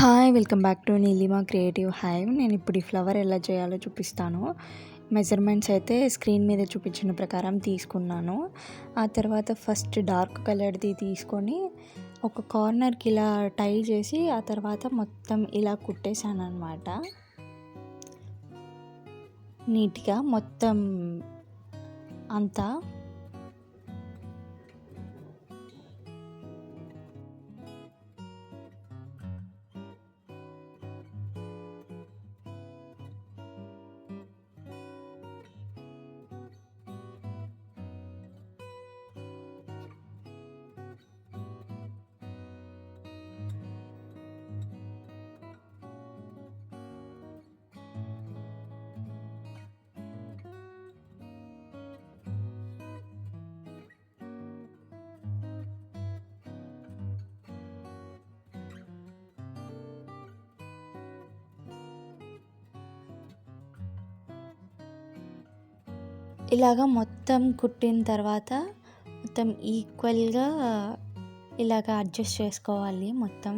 Hi welcome back to Neelima creative hive. నేను ఇప్పుడు ఈ ఫ్లవర్ ఎలా చేయాలో చూపిస్తాను. మెజర్మెంట్స్ అయితే స్క్రీన్ మీద చూపించిన ప్రకారం తీసుకున్నాను. ఆ తర్వాత ఫస్ట్ డార్క్ కలర్ది తీసుకొని ఒక కార్నర్కి ఇలా టై చేసి ఆ తర్వాత మొత్తం ఇలా కుట్టేశాను అనమాట. నీట్గా మొత్తం అంతా. ఇలాగ మొత్తం కుట్టిన తర్వాత మొత్తం ఈక్వల్గా ఇలాగ అడ్జస్ట్ చేసుకోవాలి. మొత్తం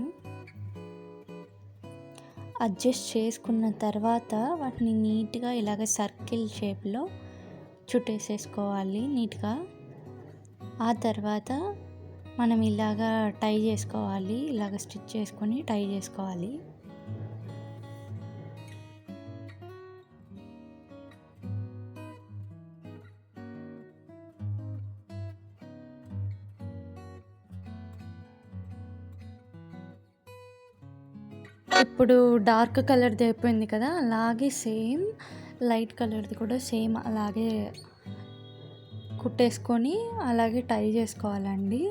అడ్జస్ట్ చేసుకున్న తర్వాత వాటిని నీట్గా ఇలాగ సర్కిల్ షేప్లో చుట్టేసేసుకోవాలి నీట్గా. ఆ తర్వాత మనం ఇలాగ టై చేసుకోవాలి, ఇలాగ స్టిచ్ చేసుకొని టై చేసుకోవాలి. ఇప్పుడు డార్క్ కలర్ది అయిపోయింది కదా, అలాగే సేమ్ లైట్ కలర్ది కూడా సేమ్ అలాగే కుట్టేసుకొని అలాగే టై చేసుకోవాలండి.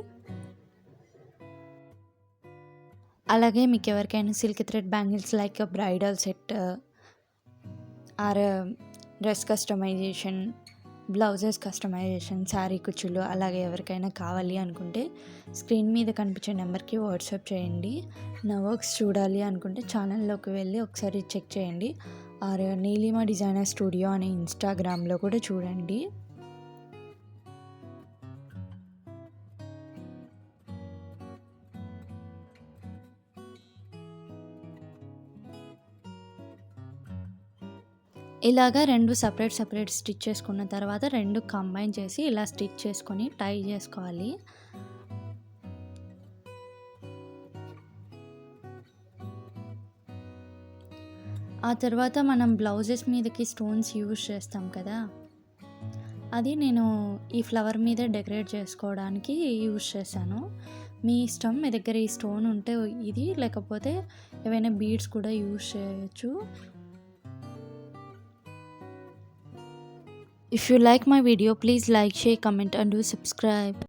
అలాగే మీకు ఎవరికైనా silk thread bangles like bridal set or dress customization, blouses customization, sari కుచ్చులు అలాగే ఎవరికైనా కావాలి అనుకుంటే స్క్రీన్ మీద కనిపించే నెంబర్కి వాట్సాప్ చేయండి. నా వర్క్స్ చూడాలి అనుకుంటే ఛానల్లోకి వెళ్ళి ఒకసారి చెక్ చేయండి. ఆర్ నీలిమా డిజైనర్ స్టూడియో అనే ఇన్స్టాగ్రామ్లో కూడా చూడండి. ఇలాగా రెండు సపరేట్ స్టిచ్ చేసుకున్న తర్వాత రెండు కంబైన్ చేసి ఇలా స్టిచ్ చేసుకొని టై చేసుకోవాలి. ఆ తర్వాత మనం బ్లౌజెస్ మీదకి స్టోన్స్ యూజ్ చేస్తాం కదా, అది నేను ఈ ఫ్లవర్ మీద డెకరేట్ చేసుకోవడానికి యూజ్ చేశాను. మీ ఇష్టం, మీ దగ్గర ఈ స్టోన్ ఉంటే ఇది, లేకపోతే ఏవైనా బీడ్స్ కూడా యూజ్ చేయొచ్చు. If you like my video, please like, share, comment and do subscribe.